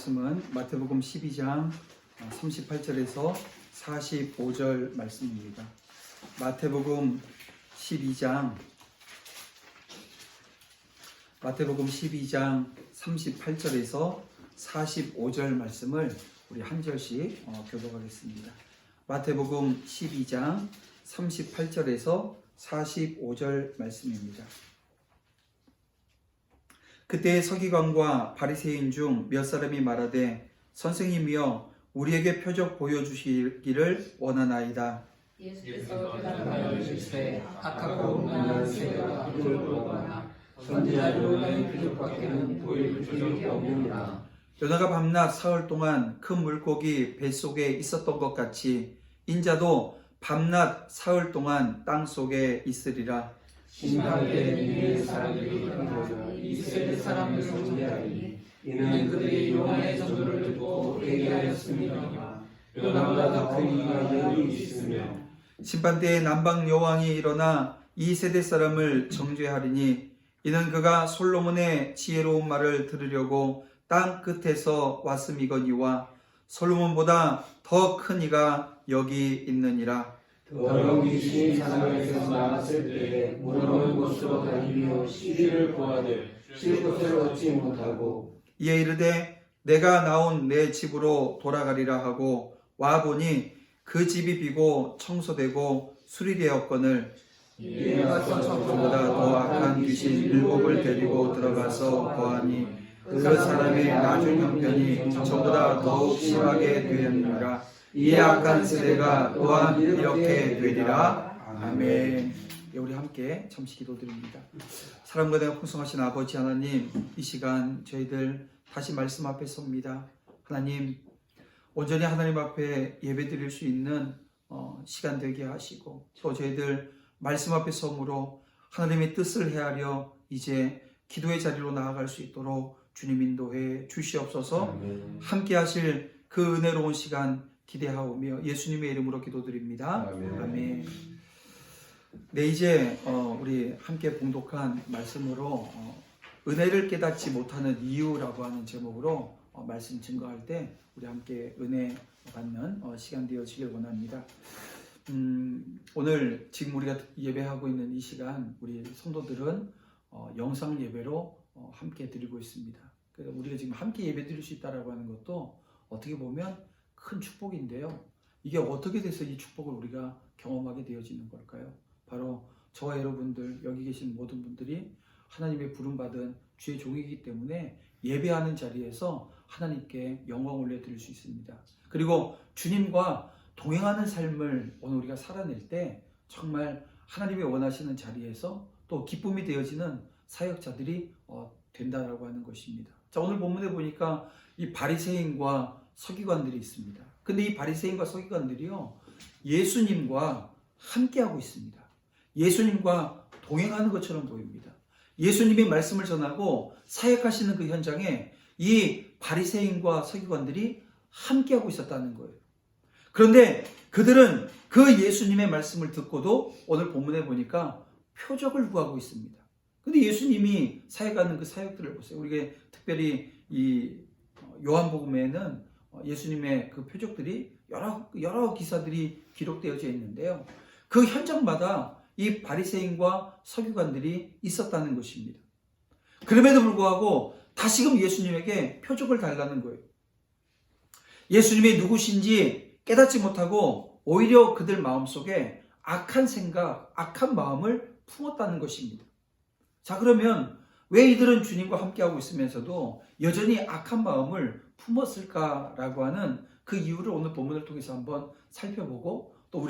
말씀은 마태복음 12장 38절에서 45절 말씀입니다. 마태복음 12장 38절에서 45절 말씀을 우리 한 절씩 교독하겠습니다. 마태복음 12장 38절에서 45절 말씀입니다. 그때 서기관과 바리새인 중 몇 사람이 말하되 선생님이여 우리에게 표적 보여주시기를 원하나이다. 예수께서 대답하여 이르시되 악하고 음란한 세대가 이를 보거나 선지자들의 표적밖에는 보일 표적이 없느니라. 요나가 밤낮 사흘 동안 큰 물고기 뱃속에 있었던 것 같이 인자도 밤낮 사흘 동안 땅속에 있으리라. 심판때 니네 사람들이 흘러져 이 세대 사람을 정죄하리니 이는 그들이 요나의 전도를 듣고 회개하였습니다. 요나보다 더 큰 이가 여기 있으며 심판때에 남방 여왕이 일어나 이 세대 사람을 정죄하리니 이는 그가 솔로몬의 지혜로운 말을 들으려고 땅 끝에서 왔음이거니와 솔로몬보다 더 큰 이가 여기 있느니라. 더러운 귀신이 사람에게서 나왔을 때에 무너는 곳으로 다니며 시리를 구하되 쉴 곳을 얻지 못하고 이에 이르되 내가 나온 내 집으로 돌아가리라 하고 와보니 그 집이 비고 청소되고 수리되었거늘 이에 가서 저보다 더 악한 귀신 7을 데리고 들어가서 거하니 그 사람의 나중 형편이 저보다 더욱 심하게 되었느니라. 이 악한 세대가 또한 이렇게 되리라. 아멘. 우리 함께 잠시 기도드립니다. 사랑과 내가 풍성하신 아버지 하나님, 이 시간 저희들 다시 말씀 앞에 섭니다. 하나님, 온전히 하나님 앞에 예배드릴 수 있는 시간 되게 하시고 또 저희들 말씀 앞에 섬으로 하나님의 뜻을 헤아려 이제 기도의 자리로 나아갈 수 있도록 주님 인도해 주시옵소서. 아멘. 함께 하실 그 은혜로운 시간 기대하오며 예수님의 이름으로 기도드립니다. 아멘. 아멘. 네, 이제 우리 함께 봉독한 말씀으로 은혜를 깨닫지 못하는 이유라고 하는 제목으로 말씀 증거할 때 우리 함께 은혜 받는 시간 되어지길 원합니다. 오늘 지금 우리가 예배하고 있는 이 시간 우리 성도들은 영상 예배로 함께 드리고 있습니다. 그래서 우리가 지금 함께 예배 드릴 수 있다라고 하는 것도 어떻게 보면 큰 축복인데요. 이게 어떻게 돼서 이 축복을 우리가 경험하게 되어지는 걸까요? 바로 저와 여러분들, 여기 계신 모든 분들이 하나님의 부름받은 주의 종이기 때문에 예배하는 자리에서 하나님께 영광 올려드릴 수 있습니다. 그리고 주님과 동행하는 삶을 오늘 우리가 살아낼 때 정말 하나님이 원하시는 자리에서 또 기쁨이 되어지는 사역자들이 된다라고 하는 것입니다. 자, 오늘 본문에 보니까 이 바리새인과 서기관들이 있습니다. 근데 이 바리새인과 서기관들이요, 예수님과 함께하고 있습니다. 예수님과 동행하는 것처럼 보입니다. 예수님이 말씀을 전하고 사역하시는 그 현장에 이 바리새인과 서기관들이 함께하고 있었다는 거예요. 그런데 그들은 그 예수님의 말씀을 듣고도 오늘 본문에 보니까 표적을 구하고 있습니다. 근데 예수님이 사역하는 그 사역들을 보세요. 우리가 특별히 이 요한복음에는 예수님의 그 표적들이 여러 기사들이 기록되어져 있는데요. 그 현장마다 이 바리새인과 서기관들이 있었다는 것입니다. 그럼에도 불구하고 다시금 예수님에게 표적을 달라는 거예요. 예수님이 누구신지 깨닫지 못하고 오히려 그들 마음속에 악한 생각, 악한 마음을 품었다는 것입니다. 자, 그러면 왜 이들은 주님과 함께하고 있으면서도 여전히 악한 마음을 품었을까라고 하는 그 이유를 오늘 본문을 통해서 한번 살펴보고 또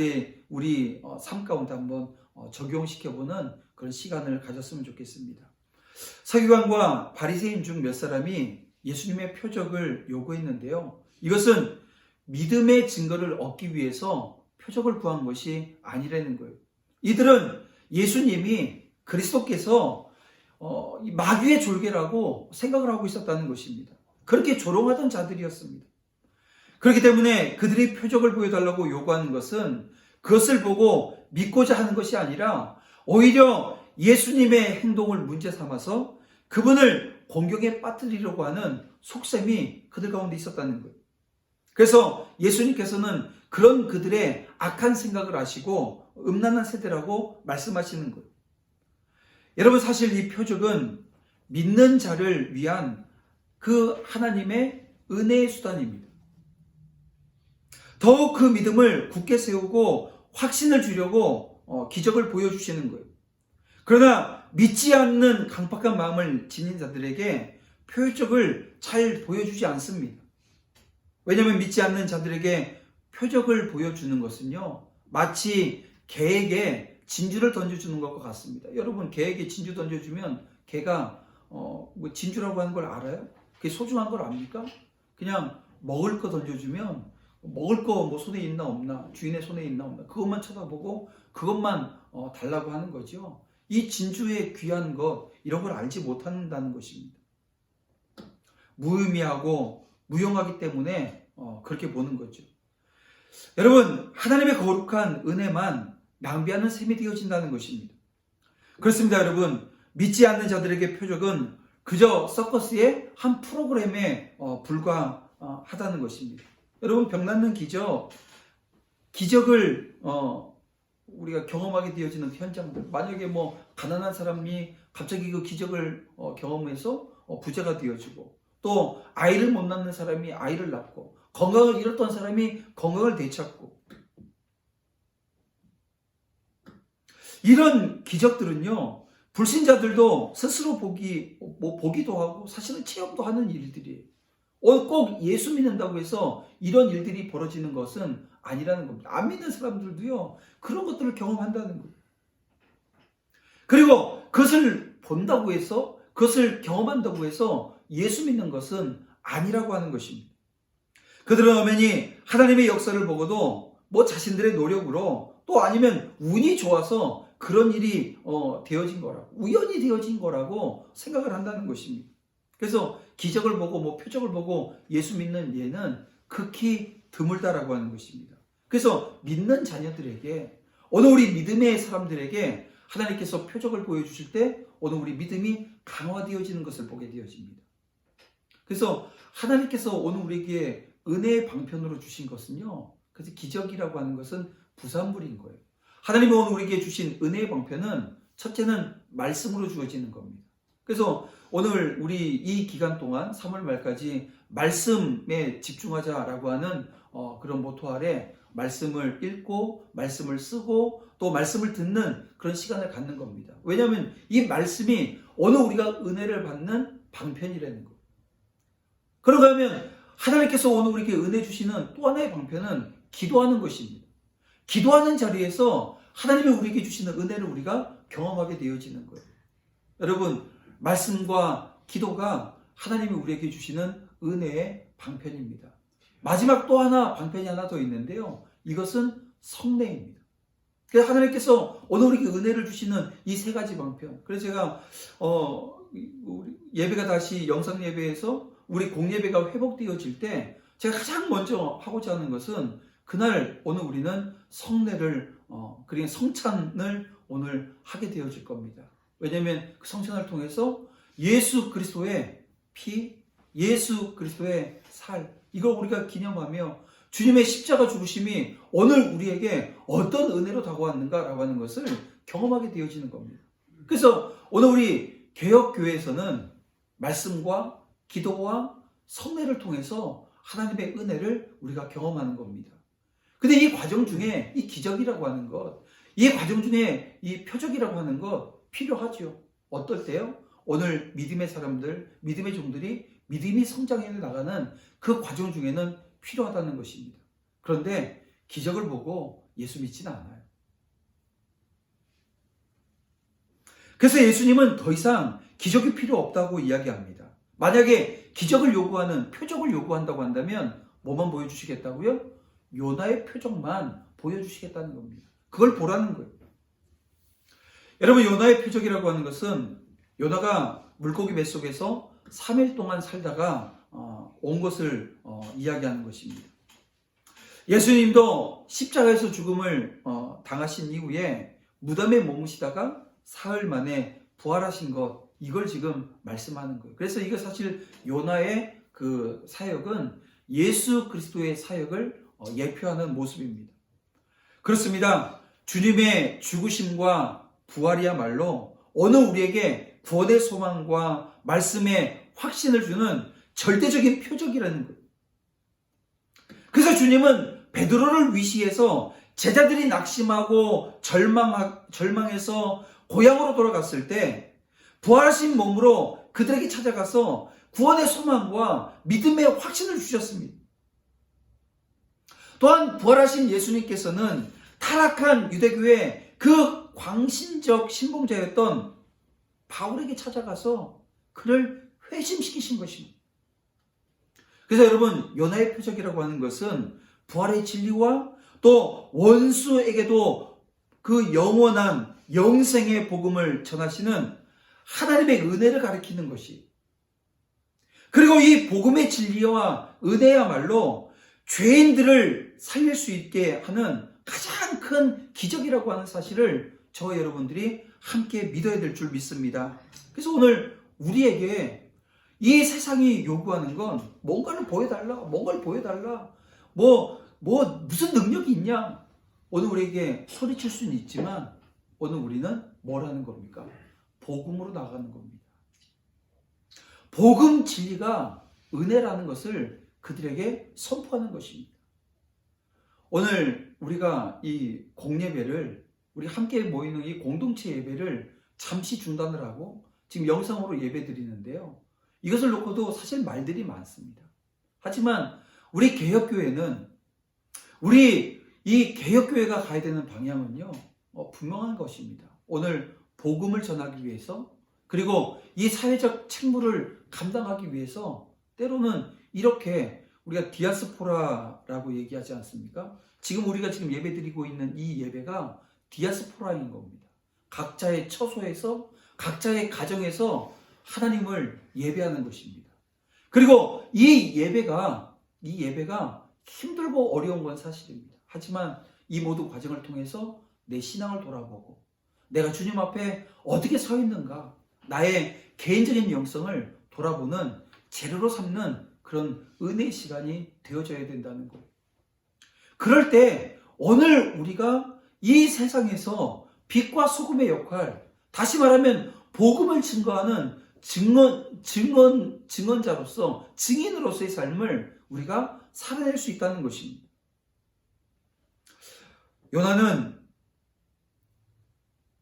우리 삶 가운데 한번 적용시켜보는 그런 시간을 가졌으면 좋겠습니다. 서기관과 바리새인 중 몇 사람이 예수님의 표적을 요구했는데요. 이것은 믿음의 증거를 얻기 위해서 표적을 구한 것이 아니라는 거예요. 이들은 예수님이 그리스도께서 마귀의 졸개라고 생각을 하고 있었다는 것입니다. 그렇게 조롱하던 자들이었습니다. 그렇기 때문에 그들이 표적을 보여달라고 요구하는 것은 그것을 보고 믿고자 하는 것이 아니라 오히려 예수님의 행동을 문제 삼아서 그분을 공경에 빠뜨리려고 하는 속셈이 그들 가운데 있었다는 거예요. 그래서 예수님께서는 그런 그들의 악한 생각을 아시고 음란한 세대라고 말씀하시는 거예요. 여러분, 사실 이 표적은 믿는 자를 위한 그 하나님의 은혜의 수단입니다. 더욱 그 믿음을 굳게 세우고 확신을 주려고 기적을 보여주시는 거예요. 그러나 믿지 않는 강팍한 마음을 지닌 자들에게 표적을 잘 보여주지 않습니다. 왜냐하면 믿지 않는 자들에게 표적을 보여주는 것은요, 마치 개에게 진주를 던져주는 것과 같습니다. 여러분, 개에게 진주 던져주면 개가 뭐 진주라고 하는 걸 알아요? 그게 소중한 걸 압니까? 그냥 먹을 거 던져주면 먹을 거 뭐 손에 있나 없나, 주인의 손에 있나 없나, 그것만 쳐다보고 그것만 달라고 하는 거죠. 이 진주의 귀한 것, 이런 걸 알지 못한다는 것입니다. 무의미하고 무용하기 때문에 그렇게 보는 거죠. 여러분, 하나님의 거룩한 은혜만 낭비하는 셈이 되어진다는 것입니다. 그렇습니다, 여러분. 믿지 않는 자들에게 표적은 그저 서커스의 한 프로그램에 불과하다는 것입니다. 여러분, 병낫는 기적을 우리가 경험하게 되어지는 현장들, 만약에 뭐 가난한 사람이 갑자기 그 기적을 경험해서 부자가 되어지고, 또 아이를 못 낳는 사람이 아이를 낳고, 건강을 잃었던 사람이 건강을 되찾고, 이런 기적들은요, 불신자들도 스스로 보기도 하고 사실은 체험도 하는 일들이에요. 꼭 예수 믿는다고 해서 이런 일들이 벌어지는 것은 아니라는 겁니다. 안 믿는 사람들도요, 그런 것들을 경험한다는 거예요. 그리고 그것을 본다고 해서, 그것을 경험한다고 해서 예수 믿는 것은 아니라고 하는 것입니다. 그들은 엄연히 하나님의 역사를 보고도 뭐 자신들의 노력으로, 또 아니면 운이 좋아서 그런 일이 되어진 거라고, 우연히 되어진 거라고 생각을 한다는 것입니다. 그래서 기적을 보고 뭐 표적을 보고 예수 믿는 예는 극히 드물다라고 하는 것입니다. 그래서 믿는 자녀들에게, 오늘 우리 믿음의 사람들에게 하나님께서 표적을 보여주실 때 오늘 우리 믿음이 강화되어지는 것을 보게 되어집니다. 그래서 하나님께서 오늘 우리에게 은혜의 방편으로 주신 것은요, 그래서 기적이라고 하는 것은 부산물인 거예요. 하나님이 오늘 우리에게 주신 은혜의 방편은 첫째는 말씀으로 주어지는 겁니다. 그래서 오늘 우리 이 기간 동안 3월 말까지 말씀에 집중하자라고 하는 그런 모토 아래 말씀을 읽고 말씀을 쓰고 또 말씀을 듣는 그런 시간을 갖는 겁니다. 왜냐하면 이 말씀이 오늘 우리가 은혜를 받는 방편이라는 거예요. 그런가 하면 하나님께서 오늘 우리에게 은혜 주시는 또 하나의 방편은 기도하는 것입니다. 기도하는 자리에서 하나님이 우리에게 주시는 은혜를 우리가 경험하게 되어지는 거예요. 여러분, 말씀과 기도가 하나님이 우리에게 주시는 은혜의 방편입니다. 마지막 또 하나 방편이 하나 더 있는데요, 이것은 성례입니다. 그래서 하나님께서 오늘 우리에게 은혜를 주시는 이 세 가지 방편. 그래서 제가 예배가 다시 영상 예배에서 우리 공예배가 회복되어질 때 제가 가장 먼저 하고자 하는 것은 그날 오늘 우리는 성례를 그러니까 성찬을 오늘 하게 되어질 겁니다. 왜냐하면 그 성찬을 통해서 예수 그리스도의 피, 예수 그리스도의 살, 이걸 우리가 기념하며 주님의 십자가 죽으심이 오늘 우리에게 어떤 은혜로 다가왔는가라고 하는 것을 경험하게 되어지는 겁니다. 그래서 오늘 우리 개혁교회에서는 말씀과 기도와 성례를 통해서 하나님의 은혜를 우리가 경험하는 겁니다. 근데 이 과정 중에 이 기적이라고 하는 것, 이 과정 중에 이 표적이라고 하는 것 필요하죠. 어떨 때요? 오늘 믿음의 사람들, 믿음의 종들이 믿음이 성장해 나가는 그 과정 중에는 필요하다는 것입니다. 그런데 기적을 보고 예수 믿지는 않아요. 그래서 예수님은 더 이상 기적이 필요 없다고 이야기합니다. 만약에 기적을 요구하는, 표적을 요구한다고 한다면 뭐만 보여주시겠다고요? 요나의 표적만 보여주시겠다는 겁니다. 그걸 보라는 거예요. 여러분, 요나의 표적이라고 하는 것은 요나가 물고기 뱃속에서 3일 동안 살다가 온 것을 이야기하는 것입니다. 예수님도 십자가에서 죽음을 당하신 이후에 무덤에 머무시다가 사흘 만에 부활하신 것, 이걸 지금 말씀하는 거예요. 그래서 이거 사실 요나의 그 사역은 예수 그리스도의 사역을 예표하는 모습입니다. 그렇습니다. 주님의 죽으심과 부활이야말로 오늘 우리에게 구원의 소망과 말씀의 확신을 주는 절대적인 표적이라는 거예요. 그래서 주님은 베드로를 위시해서 제자들이 낙심하고 절망해서 고향으로 돌아갔을 때 부활하신 몸으로 그들에게 찾아가서 구원의 소망과 믿음의 확신을 주셨습니다. 또한 부활하신 예수님께서는 타락한 유대교의 그 광신적 신봉자였던 바울에게 찾아가서 그를 회심시키신 것입니다. 그래서 여러분, 요나의 표적이라고 하는 것은 부활의 진리와 또 원수에게도 그 영원한 영생의 복음을 전하시는 하나님의 은혜를 가리키는 것이, 그리고 이 복음의 진리와 은혜야말로 죄인들을 살릴 수 있게 하는 가장 큰 기적이라고 하는 사실을 저와 여러분들이 함께 믿어야 될 줄 믿습니다. 그래서 오늘 우리에게 이 세상이 요구하는 건 뭔가를 보여달라, 뭔가를 보여달라, 무슨 능력이 있냐. 오늘 우리에게 소리칠 수는 있지만 오늘 우리는 뭘 하는 겁니까? 복음으로 나가는 겁니다. 복음 진리가 은혜라는 것을 그들에게 선포하는 것입니다. 오늘 우리가 이 공예배를, 우리 함께 모이는 이 공동체 예배를 잠시 중단을 하고 지금 영상으로 예배 드리는데요. 이것을 놓고도 사실 말들이 많습니다. 하지만 우리 개혁교회는, 우리 이 개혁교회가 가야 되는 방향은요, 분명한 것입니다. 오늘 복음을 전하기 위해서, 그리고 이 사회적 책무를 감당하기 위해서 때로는 이렇게 우리가 디아스포라라고 얘기하지 않습니까? 지금 우리가 지금 예배 드리고 있는 이 예배가 디아스포라인 겁니다. 각자의 처소에서, 각자의 가정에서 하나님을 예배하는 것입니다. 그리고 이 예배가 힘들고 어려운 건 사실입니다. 하지만 이 모든 과정을 통해서 내 신앙을 돌아보고 내가 주님 앞에 어떻게 서 있는가, 나의 개인적인 영성을 돌아보는 재료로 삼는 그런 은혜의 시간이 되어져야 된다는 거예요. 그럴 때 오늘 우리가 이 세상에서 빛과 소금의 역할, 다시 말하면 복음을 증거하는 증언자로서, 증인으로서의 삶을 우리가 살아낼 수 있다는 것입니다. 요나는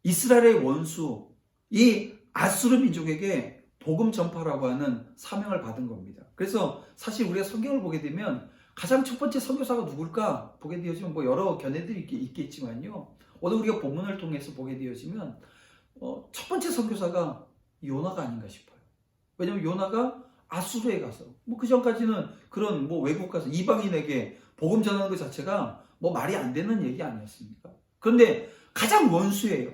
이스라엘의 원수, 이 아수르 민족에게 복음 전파라고 하는 사명을 받은 겁니다. 그래서 사실 우리가 성경을 보게 되면 가장 첫 번째 선교사가 누굴까 보게 되어지면 여러 견해들이 있겠지만요. 오늘 우리가 본문을 통해서 보게 되어지면 첫 번째 선교사가 요나가 아닌가 싶어요. 왜냐하면 요나가 아수르에 가서 그 전까지는 그런 외국 가서 이방인에게 복음 전하는 것 자체가 말이 안 되는 얘기 아니었습니까? 그런데 가장 원수예요.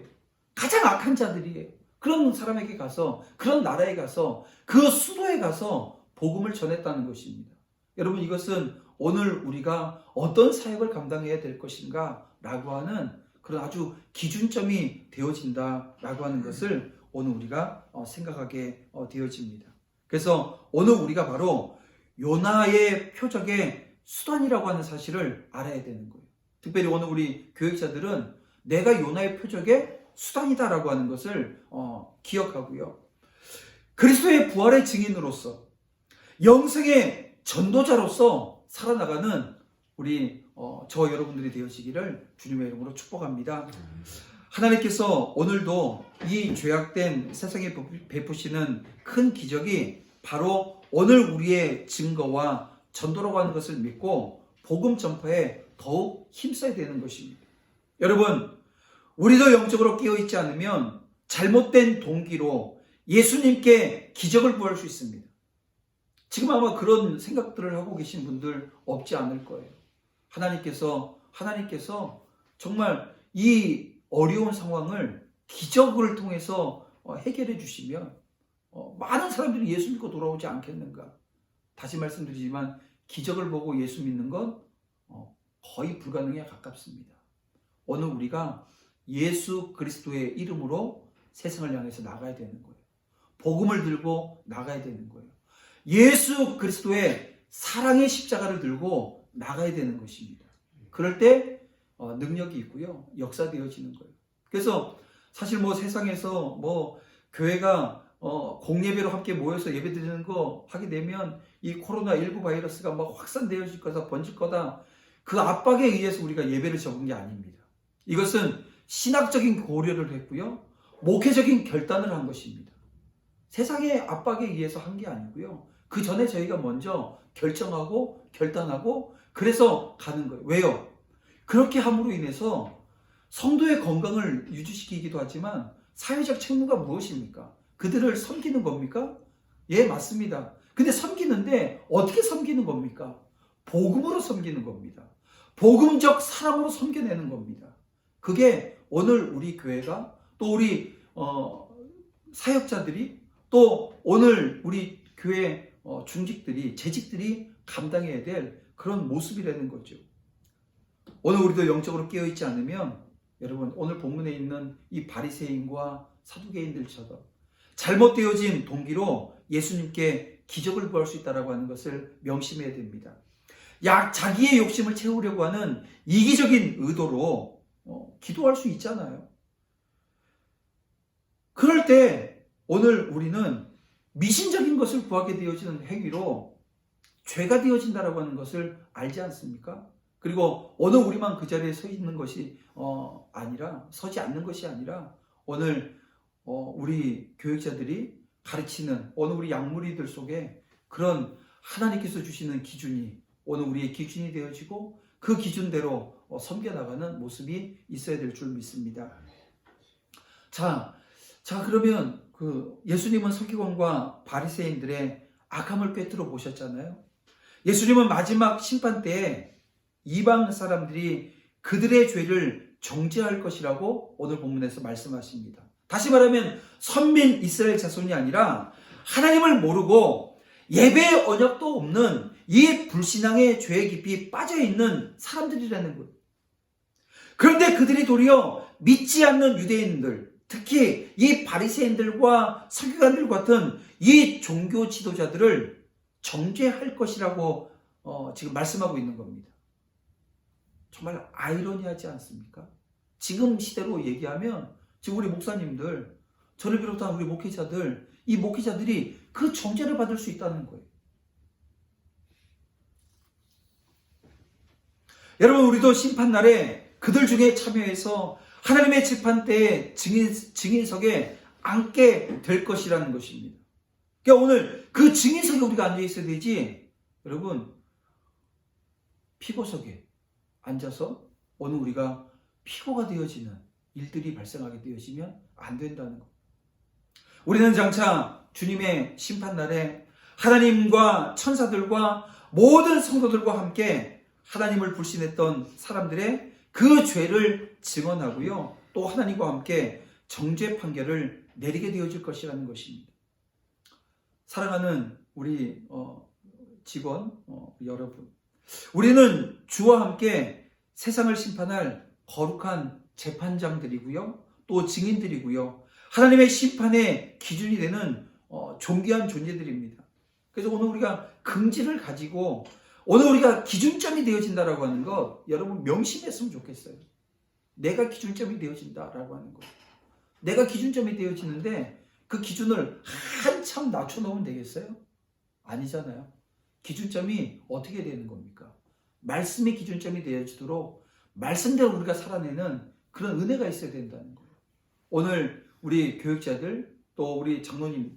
가장 악한 자들이에요. 그런 사람에게 가서, 그런 나라에 가서, 그 수도에 가서 복음을 전했다는 것입니다. 여러분, 이것은 오늘 우리가 어떤 사역을 감당해야 될 것인가 라고 하는 그런 아주 기준점이 되어진다라고 하는 것을 오늘 우리가 생각하게 되어집니다. 그래서 오늘 우리가 바로 요나의 표적의 수단이라고 하는 사실을 알아야 되는 거예요. 특별히 오늘 우리 교육자들은 내가 요나의 표적의 수단이다라고 하는 것을 기억하고요. 그리스도의 부활의 증인으로서, 영생의 전도자로서 살아나가는 우리 저와 여러분들이 되어지기를 주님의 이름으로 축복합니다. 하나님께서 오늘도 이 죄악된 세상에 베푸시는 큰 기적이 바로 오늘 우리의 증거와 전도라고 하는 것을 믿고 복음 전파에 더욱 힘써야 되는 것입니다. 여러분, 우리도 영적으로 깨어있지 않으면 잘못된 동기로 예수님께 기적을 구할 수 있습니다. 지금 아마 그런 생각들을 하고 계신 분들 없지 않을 거예요. 하나님께서 정말 이 어려운 상황을 기적을 통해서 해결해 주시면 많은 사람들이 예수 믿고 돌아오지 않겠는가. 다시 말씀드리지만 기적을 보고 예수 믿는 건 거의 불가능에 가깝습니다. 오늘 우리가 예수 그리스도의 이름으로 세상을 향해서 나가야 되는 거예요. 복음을 들고 나가야 되는 거예요. 예수 그리스도의 사랑의 십자가를 들고 나가야 되는 것입니다. 그럴 때 능력이 있고요. 역사되어지는 거예요. 그래서 사실 뭐 세상에서 뭐 교회가 공예배로 함께 모여서 예배드리는 거 하게 되면 이 코로나19 바이러스가 막 확산되어질 거다, 번질 거다. 그 압박에 의해서 우리가 예배를 접은 게 아닙니다. 이것은 신학적인 고려를 했고요. 목회적인 결단을 한 것입니다. 세상의 압박에 의해서 한 게 아니고요. 그 전에 저희가 먼저 결정하고 결단하고 그래서 가는 거예요. 왜요? 그렇게 함으로 인해서 성도의 건강을 유지시키기도 하지만 사회적 책무가 무엇입니까? 그들을 섬기는 겁니까? 예, 맞습니다. 근데 섬기는데 어떻게 섬기는 겁니까? 복음으로 섬기는 겁니다. 복음적 사랑으로 섬겨내는 겁니다. 그게 오늘 우리 교회가 또 우리 사역자들이 또 오늘 우리 교회 중직들이 재직들이 감당해야 될 그런 모습이라는 거죠. 오늘 우리도 영적으로 깨어있지 않으면 여러분 오늘 본문에 있는 이 바리새인과 사두개인들처럼 잘못되어진 동기로 예수님께 기적을 구할 수 있다라고 하는 것을 명심해야 됩니다. 자기의 욕심을 채우려고 하는 이기적인 의도로 기도할 수 있잖아요. 그럴 때 오늘 우리는 미신적인 것을 구하게 되어지는 행위로 죄가 되어진다라고 하는 것을 알지 않습니까? 그리고 오늘 우리만 그 자리에 서 있는 것이 아니라 서지 않는 것이 아니라 오늘 우리 교육자들이 가르치는 오늘 우리 양무리들 속에 그런 하나님께서 주시는 기준이 오늘 우리의 기준이 되어지고 그 기준대로 섬겨나가는 모습이 있어야 될 줄 믿습니다. 자 그러면 그 예수님은 서기관과 바리새인들의 악함을 꿰뚫어 보셨잖아요. 예수님은 마지막 심판 때에 이방 사람들이 그들의 죄를 정죄할 것이라고 오늘 본문에서 말씀하십니다. 다시 말하면 선민 이스라엘 자손이 아니라 하나님을 모르고 예배의 언약도 없는 이 불신앙의 죄에 깊이 빠져있는 사람들이라는 거예요. 그런데 그들이 도리어 믿지 않는 유대인들, 특히 이 바리새인들과 서기관들 같은 이 종교 지도자들을 정죄할 것이라고 지금 말씀하고 있는 겁니다. 정말 아이러니하지 않습니까? 지금 시대로 얘기하면 지금 우리 목사님들, 저를 비롯한 우리 목회자들, 이 목회자들이 그 정죄를 받을 수 있다는 거예요. 여러분, 우리도 심판날에 그들 중에 참여해서 하나님의 재판대에 증인석에 앉게 될 것이라는 것입니다. 그러니까 오늘 그 증인석에 우리가 앉아 있어야 되지, 여러분, 피고석에 앉아서 오늘 우리가 피고가 되어지는 일들이 발생하게 되어지면 안 된다는 것. 우리는 장차 주님의 심판날에 하나님과 천사들과 모든 성도들과 함께 하나님을 불신했던 사람들의 그 죄를 증언하고요. 또 하나님과 함께 정죄 판결을 내리게 되어질 것이라는 것입니다. 사랑하는 우리 직원 여러분, 우리는 주와 함께 세상을 심판할 거룩한 재판장들이고요. 또 증인들이고요. 하나님의 심판의 기준이 되는 존귀한 존재들입니다. 그래서 오늘 우리가 긍지를 가지고 오늘 우리가 기준점이 되어진다라고 하는 것 여러분 명심했으면 좋겠어요. 내가 기준점이 되어진다라고 하는 것. 내가 기준점이 되어지는데 그 기준을 한참 낮춰놓으면 되겠어요? 아니잖아요. 기준점이 어떻게 되는 겁니까? 말씀의 기준점이 되어지도록 말씀대로 우리가 살아내는 그런 은혜가 있어야 된다는 거예요. 오늘 우리 교육자들 또 우리 장로님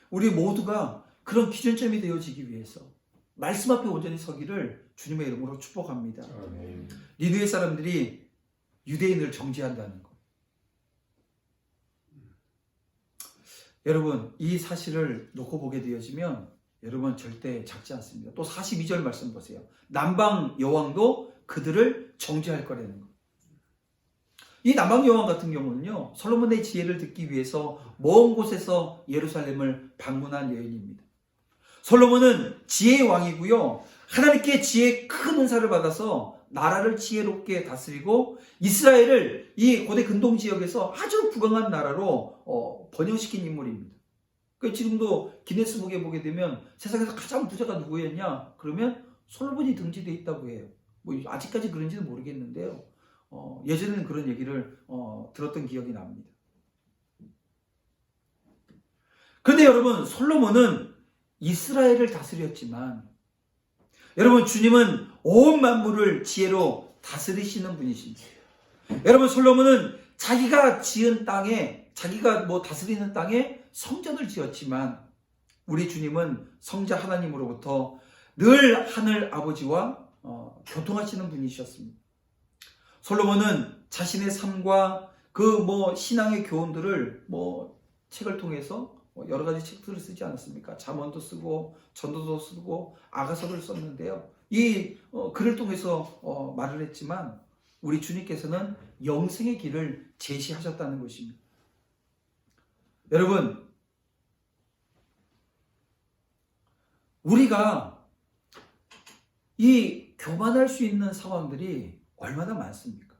우리 모두가 그런 기준점이 되어지기 위해서 말씀 앞에 온전히 서기를 주님의 이름으로 축복합니다. 아멘. 니느웨 사람들이 유대인을 정죄한다는 것. 여러분 이 사실을 놓고 보게 되어지면 여러분 절대 작지 않습니다. 또 42절 말씀 보세요. 남방 여왕도 그들을 정죄할 거라는 것. 이 남방 여왕 같은 경우는요, 솔로몬의 지혜를 듣기 위해서 먼 곳에서 예루살렘을 방문한 여인입니다. 솔로몬은 지혜의 왕이고요, 하나님께 지혜의 큰 은사를 받아서 나라를 지혜롭게 다스리고 이스라엘을 이 고대 근동 지역에서 아주 부강한 나라로 번영시킨 인물입니다. 그 지금도 기네스북에 보게 되면 세상에서 가장 부자가 누구였냐? 그러면 솔로몬이 등재되어 있다고 해요. 뭐 아직까지 그런지는 모르겠는데요. 예전에는 그런 얘기를 들었던 기억이 납니다. 그런데 여러분, 솔로몬은 이스라엘을 다스렸지만 여러분, 주님은 온 만물을 지혜로 다스리시는 분이십니다. 여러분, 솔로몬은 자기가 지은 땅에, 자기가 뭐 다스리는 땅에 성전을 지었지만 우리 주님은 성자 하나님으로부터 늘 하늘 아버지와 교통하시는 분이셨습니다. 솔로몬은 자신의 삶과 그 뭐 신앙의 교훈들을 뭐 책을 통해서 여러 가지 책들을 쓰지 않았습니까? 잠언도 쓰고 전도도 쓰고 아가서를 썼는데요. 이 글을 통해서 말을 했지만 우리 주님께서는 영생의 길을 제시하셨다는 것입니다. 여러분, 우리가 이 교만할 수 있는 상황들이 얼마나 많습니까?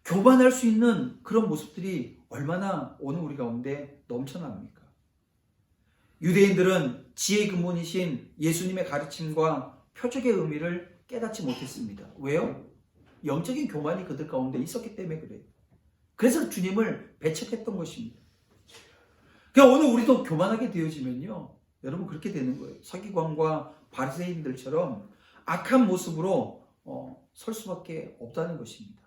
교만할 수 있는 그런 모습들이 얼마나 오늘 우리 가운데 넘쳐납니까? 유대인들은 지혜의 근본이신 예수님의 가르침과 표적의 의미를 깨닫지 못했습니다. 왜요? 영적인 교만이 그들 가운데 있었기 때문에 그래요. 그래서 주님을 배척했던 것입니다. 그러니까 오늘 우리도 교만하게 되어지면요, 여러분 그렇게 되는 거예요. 서기관과 바리새인들처럼 악한 모습으로 설 수밖에 없다는 것입니다.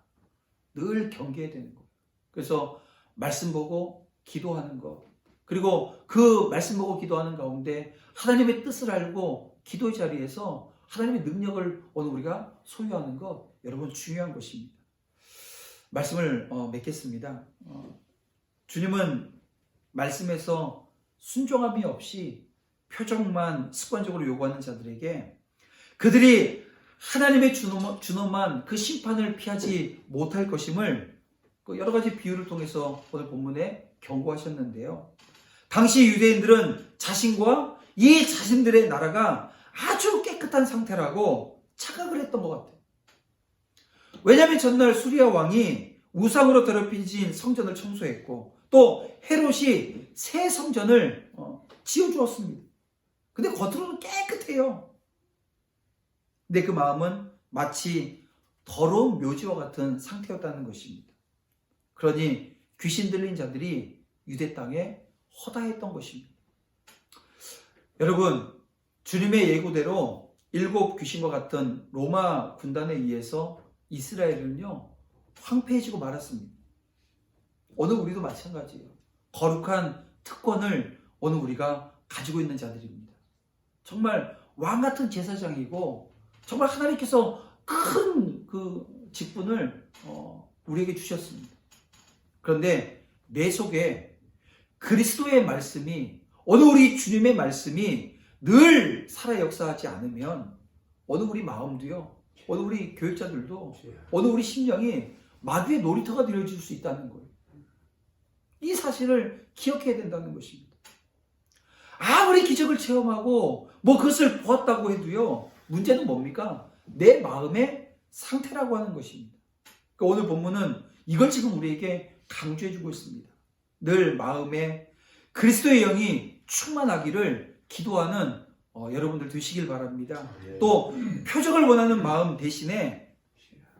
늘 경계해야 되는 거예요. 그래서 말씀 보고 기도하는 것, 그리고 그 말씀 보고 기도하는 가운데 하나님의 뜻을 알고 기도의 자리에서 하나님의 능력을 오늘 우리가 소유하는 것, 여러분 중요한 것입니다. 말씀을 맺겠습니다. 주님은 말씀에서 순종함이 없이 표적만 습관적으로 요구하는 자들에게 그들이 하나님의 준엄한 그 심판을 피하지 못할 것임을 여러 가지 비유를 통해서 오늘 본문에 경고하셨는데요. 당시 유대인들은 자신과 이 자신들의 나라가 아주 깨끗한 상태라고 착각을 했던 것 같아요. 왜냐하면 전날 수리아 왕이 우상으로 더럽혀진 성전을 청소했고 또 헤롯이 새 성전을 지어주었습니다. 근데 겉으로는 깨끗해요. 근데 그 마음은 마치 더러운 묘지와 같은 상태였다는 것입니다. 그러니 귀신 들린 자들이 유대 땅에 허다했던 것입니다. 여러분, 주님의 예고대로 7 귀신과 같은 로마 군단에 의해서 이스라엘은요 황폐해지고 말았습니다. 오늘 우리도 마찬가지예요. 거룩한 특권을 오늘 우리가 가지고 있는 자들입니다. 정말 왕 같은 제사장이고 정말 하나님께서 큰 그 직분을 우리에게 주셨습니다. 그런데 내 속에 그리스도의 말씀이, 오늘 우리 주님의 말씀이 늘 살아 역사하지 않으면 오늘 우리 마음도요, 오늘 우리 교육자들도, 오늘 우리 심령이 마귀의 놀이터가 되어질 수 있다는 거예요. 이 사실을 기억해야 된다는 것입니다. 아무리 기적을 체험하고 뭐 그것을 보았다고 해도요, 문제는 뭡니까? 내 마음의 상태라고 하는 것입니다. 그러니까 오늘 본문은 이걸 지금 우리에게 강조해주고 있습니다. 늘 마음에 그리스도의 영이 충만하기를 기도하는 여러분들 되시길 바랍니다. 또 표적을 원하는 마음 대신에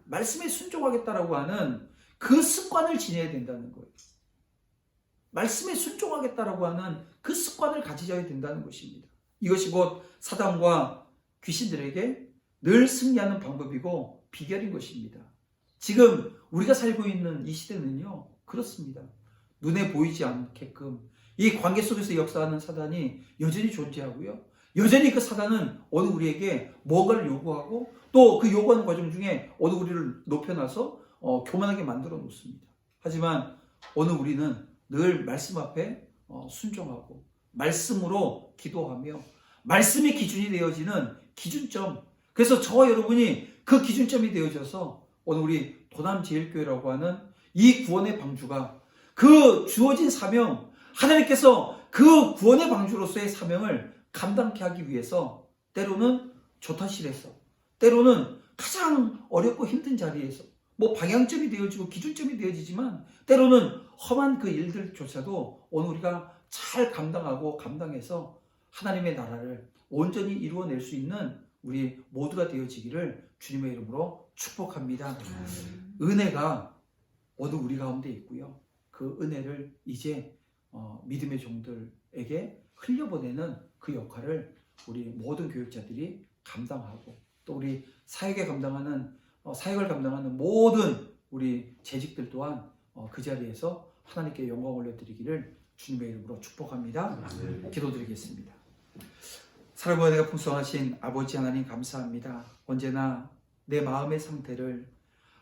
말씀에 순종하겠다라고 하는 그 습관을 지녀야 된다는 거예요. 말씀에 순종하겠다라고 하는 그 습관을 가지셔야 된다는 것입니다. 이것이 곧 사단과 귀신들에게 늘 승리하는 방법이고 비결인 것입니다. 지금 우리가 살고 있는 이 시대는요, 그렇습니다. 눈에 보이지 않게끔 이 관계 속에서 역사하는 사단이 여전히 존재하고요. 여전히 그 사단은 오늘 우리에게 뭔가를 요구하고 또 그 요구하는 과정 중에 오늘 우리를 높여놔서 교만하게 만들어 놓습니다. 하지만 오늘 우리는 늘 말씀 앞에 순종하고 말씀으로 기도하며 말씀이 기준이 되어지는 기준점, 그래서 저와 여러분이 그 기준점이 되어져서 오늘 우리 도남제일교회라고 하는 이 구원의 방주가 그 주어진 사명, 하나님께서 그 구원의 방주로서의 사명을 감당케 하기 위해서 때로는 조타실에서, 때로는 가장 어렵고 힘든 자리에서 뭐 방향점이 되어지고 기준점이 되어지지만 때로는 험한 그 일들조차도 오늘 우리가 잘 감당하고 감당해서 하나님의 나라를 온전히 이루어낼 수 있는 우리 모두가 되어지기를 주님의 이름으로 축복합니다. 은혜가 모두 우리 가운데 있고요. 그 은혜를 이제 믿음의 종들에게 흘려보내는 그 역할을 우리 모든 교육자들이 감당하고 또 우리 사역을 감당하는 모든 우리 재직들 또한 그 자리에서 하나님께 영광 올려드리기를 주님의 이름으로 축복합니다. 기도드리겠습니다. 사랑과 은혜가 풍성하신 아버지 하나님 감사합니다. 언제나 내 마음의 상태를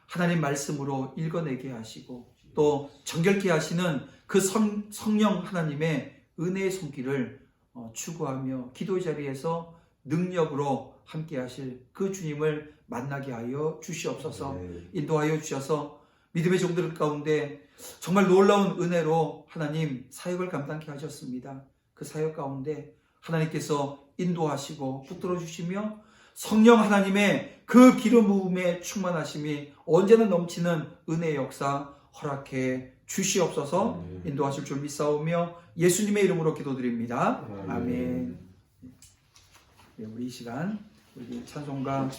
하나님 말씀으로 읽어내게 하시고 또 정결케 하시는 그 성령 하나님의 은혜의 손길을 추구하며 기도의 자리에서 능력으로 함께 하실 그 주님을 만나게 하여 주시옵소서. 인도하여 주셔서 믿음의 종들 가운데 정말 놀라운 은혜로 하나님 사역을 감당케 하셨습니다. 그 사역 가운데 하나님께서 인도하시고 붙들어 주시며 성령 하나님의 그 기름 부음에 충만하심이 언제나 넘치는 은혜의 역사 허락해 주시옵소서. 인도하실 줄 믿사오며 예수님의 이름으로 기도드립니다. 아멘. 우리 이 시간 우리 찬송가